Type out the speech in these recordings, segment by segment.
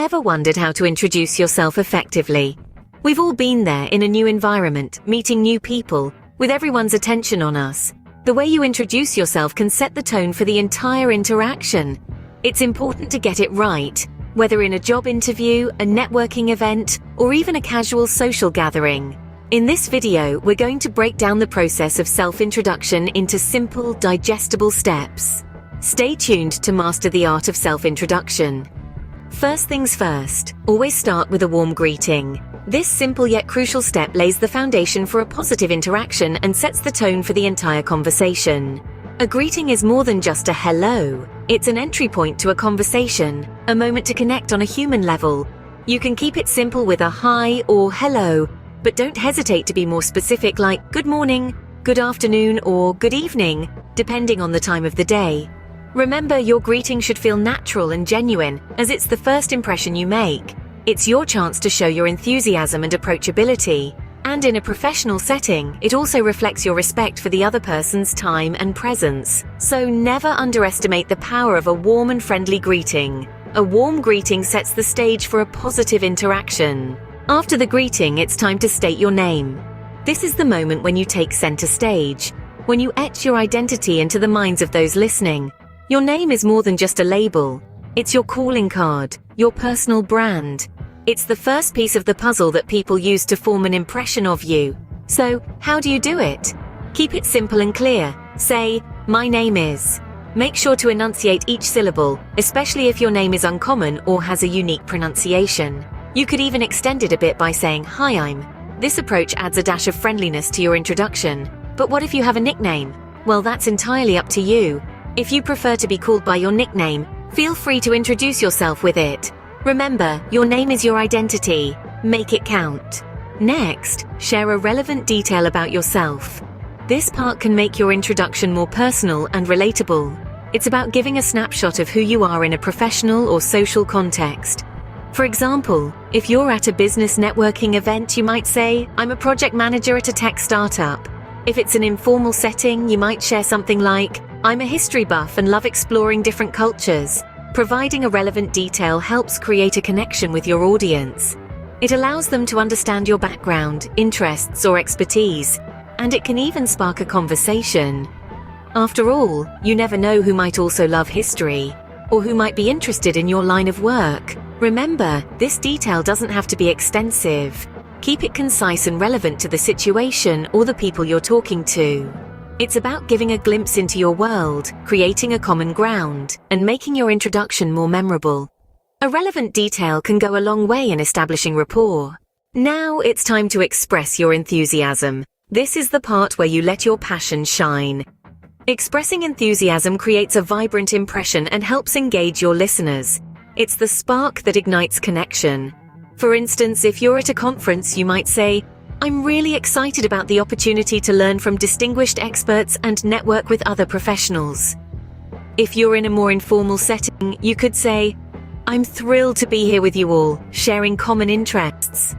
Ever wondered how to introduce yourself effectively? We've all been there in a new environment, meeting new people, with everyone's attention on us. The way you introduce yourself can set the tone for the entire interaction. It's important to get it right, whether in a job interview, a networking event, or even a casual social gathering. In this video, we're going to break down the process of self-introduction into simple, digestible steps. Stay tuned to master the art of self-introduction. First things first, always start with a warm greeting. This simple yet crucial step lays the foundation for a positive interaction and sets the tone for the entire conversation. A greeting is more than just a hello. It's an entry point to a conversation, a moment to connect on a human level. You can keep it simple with a hi or hello, but don't hesitate to be more specific, like good morning, good afternoon, or good evening, depending on the time of the day. Remember, your greeting should feel natural and genuine, as it's the first impression you make. It's your chance to show your enthusiasm and approachability. And in a professional setting, it also reflects your respect for the other person's time and presence. So never underestimate the power of a warm and friendly greeting. A warm greeting sets the stage for a positive interaction. After the greeting, it's time to state your name. This is the moment when you take center stage, when you etch your identity into the minds of those listening. Your name is more than just a label. It's your calling card, your personal brand. It's the first piece of the puzzle that people use to form an impression of you. So, how do you do it? Keep it simple and clear. Say, my name is. Make sure to enunciate each syllable, especially if your name is uncommon or has a unique pronunciation. You could even extend it a bit by saying, hi, I'm. This approach adds a dash of friendliness to your introduction. But what if you have a nickname? Well, that's entirely up to you. If you prefer to be called by your nickname, feel free to introduce yourself with it. Remember, your name is your identity. Make it count. Next, share a relevant detail about yourself. This part can make your introduction more personal and relatable. It's about giving a snapshot of who you are in a professional or social context. For example, if you're at a business networking event, you might say, I'm a project manager at a tech startup. If it's an informal setting, you might share something like, I'm a history buff and love exploring different cultures. Providing a relevant detail helps create a connection with your audience. It allows them to understand your background, interests, or expertise, and it can even spark a conversation. After all, you never know who might also love history, or who might be interested in your line of work. Remember, this detail doesn't have to be extensive. Keep it concise and relevant to the situation or the people you're talking to. It's about giving a glimpse into your world, creating a common ground, and making your introduction more memorable. A relevant detail can go a long way in establishing rapport. Now it's time to express your enthusiasm. This is the part where you let your passion shine. Expressing enthusiasm creates a vibrant impression and helps engage your listeners. It's the spark that ignites connection. For instance, if you're at a conference, you might say, I'm really excited about the opportunity to learn from distinguished experts and network with other professionals. If you're in a more informal setting, you could say, I'm thrilled to be here with you all, sharing common interests.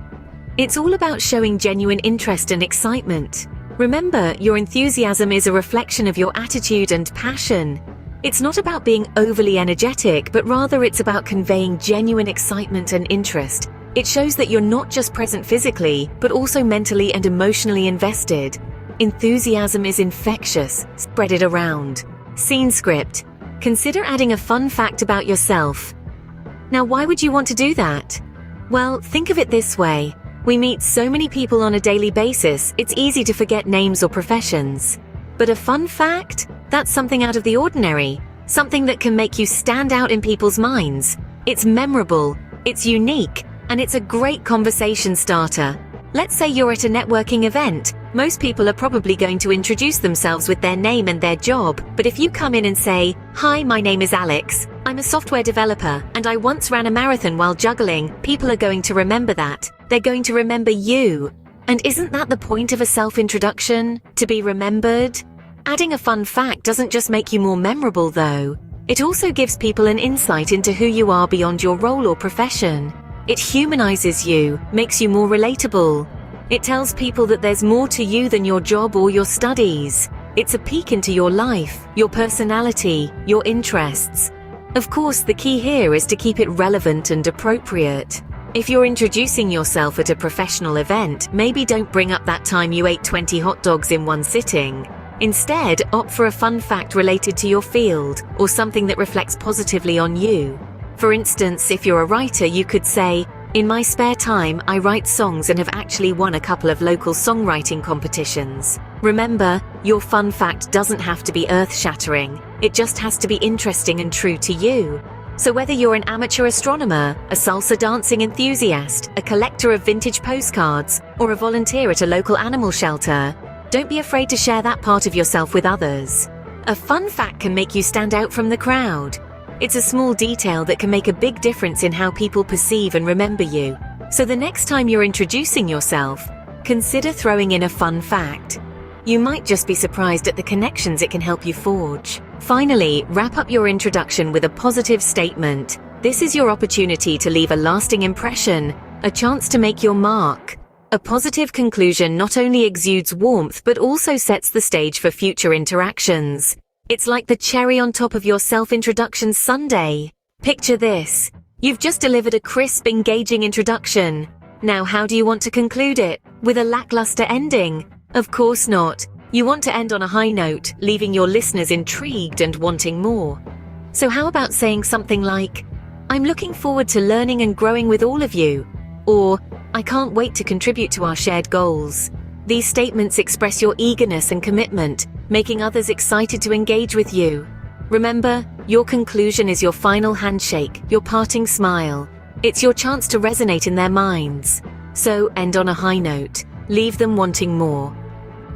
It's all about showing genuine interest and excitement. Remember, your enthusiasm is a reflection of your attitude and passion. It's not about being overly energetic, but rather it's about conveying genuine excitement and interest. It shows that you're not just present physically, but also mentally and emotionally invested. Enthusiasm is infectious. Spread it around. Scene script. Consider adding a fun fact about yourself. Now, why would you want to do that? Well, think of it this way. We meet so many people on a daily basis, it's easy to forget names or professions. But a fun fact? That's something out of the ordinary. Something that can make you stand out in people's minds. It's memorable, it's unique, and it's a great conversation starter. Let's say you're at a networking event. Most people are probably going to introduce themselves with their name and their job, but if you come in and say, hi, my name is Alex, I'm a software developer, and I once ran a marathon while juggling, people are going to remember that. They're going to remember you. And isn't that the point of a self-introduction? To be remembered? Adding a fun fact doesn't just make you more memorable, though. It also gives people an insight into who you are beyond your role or profession. It humanizes you, makes you more relatable. It tells people that there's more to you than your job or your studies. It's a peek into your life, your personality, your interests. Of course, the key here is to keep it relevant and appropriate. If you're introducing yourself at a professional event, maybe don't bring up that time you ate 20 hot dogs in one sitting. Instead, opt for a fun fact related to your field or something that reflects positively on you. For instance, if you're a writer, you could say, "In my spare time, I write songs and have actually won a couple of local songwriting competitions." Remember, your fun fact doesn't have to be earth-shattering. It just has to be interesting and true to you. So whether you're an amateur astronomer, a salsa dancing enthusiast, a collector of vintage postcards, or a volunteer at a local animal shelter, don't be afraid to share that part of yourself with others. A fun fact can make you stand out from the crowd. It's a small detail that can make a big difference in how people perceive and remember you. So the next time you're introducing yourself, consider throwing in a fun fact. You might just be surprised at the connections it can help you forge. Finally, wrap up your introduction with a positive statement. This is your opportunity to leave a lasting impression, a chance to make your mark. A positive conclusion not only exudes warmth but also sets the stage for future interactions. It's like the cherry on top of your self-introduction sundae. Picture this. You've just delivered a crisp, engaging introduction. Now, how do you want to conclude it? With a lackluster ending? Of course not. You want to end on a high note, leaving your listeners intrigued and wanting more. So how about saying something like, "I'm looking forward to learning and growing with all of you," or "I can't wait to contribute to our shared goals." These statements express your eagerness and commitment, making others excited to engage with you. Remember, your conclusion is your final handshake, your parting smile. It's your chance to resonate in their minds. So end on a high note. Leave them wanting more.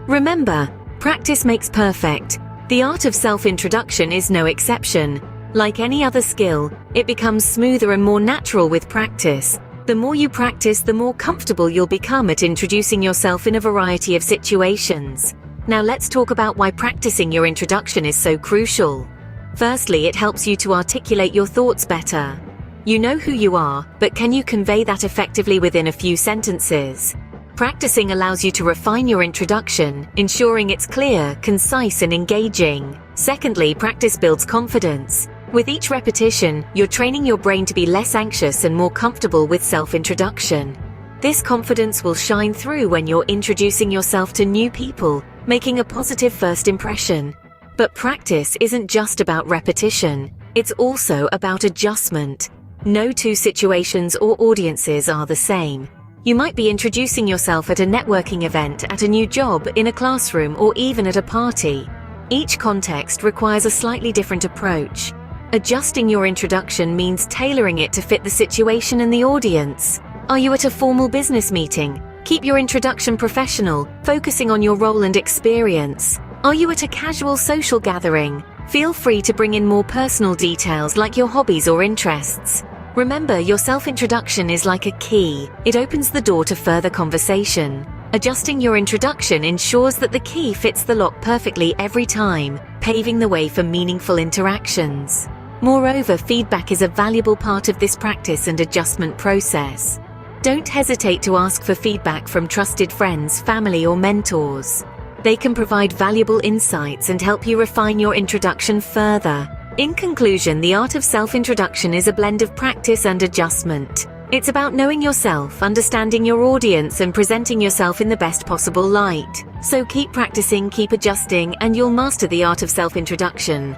Remember, practice makes perfect. The art of self-introduction is no exception. Like any other skill, it becomes smoother and more natural with practice. The more you practice, the more comfortable you'll become at introducing yourself in a variety of situations. Now let's talk about why practicing your introduction is so crucial. Firstly, it helps you to articulate your thoughts better. You know who you are, but can you convey that effectively within a few sentences? Practicing allows you to refine your introduction, ensuring it's clear, concise, and engaging. Secondly, practice builds confidence. With each repetition, you're training your brain to be less anxious and more comfortable with self-introduction. This confidence will shine through when you're introducing yourself to new people, making a positive first impression. But practice isn't just about repetition. It's also about adjustment. No two situations or audiences are the same. You might be introducing yourself at a networking event, at a new job, in a classroom, or even at a party. Each context requires a slightly different approach. Adjusting your introduction means tailoring it to fit the situation and the audience. Are you at a formal business meeting? Keep your introduction professional, focusing on your role and experience. Are you at a casual social gathering? Feel free to bring in more personal details like your hobbies or interests. Remember, your self-introduction is like a key. It opens the door to further conversation. Adjusting your introduction ensures that the key fits the lock perfectly every time, paving the way for meaningful interactions. Moreover, feedback is a valuable part of this practice and adjustment process. Don't hesitate to ask for feedback from trusted friends, family, or mentors. They can provide valuable insights and help you refine your introduction further. In conclusion, the art of self-introduction is a blend of practice and adjustment. It's about knowing yourself, understanding your audience, and presenting yourself in the best possible light. So keep practicing, keep adjusting, and you'll master the art of self-introduction.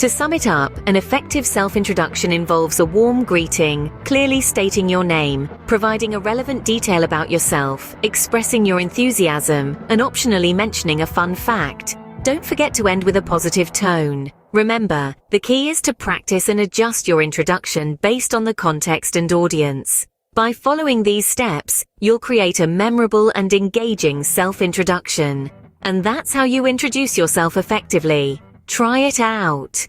To sum it up, an effective self-introduction involves a warm greeting, clearly stating your name, providing a relevant detail about yourself, expressing your enthusiasm, and optionally mentioning a fun fact. Don't forget to end with a positive tone. Remember, the key is to practice and adjust your introduction based on the context and audience. By following these steps, you'll create a memorable and engaging self-introduction. And that's how you introduce yourself effectively. Try it out.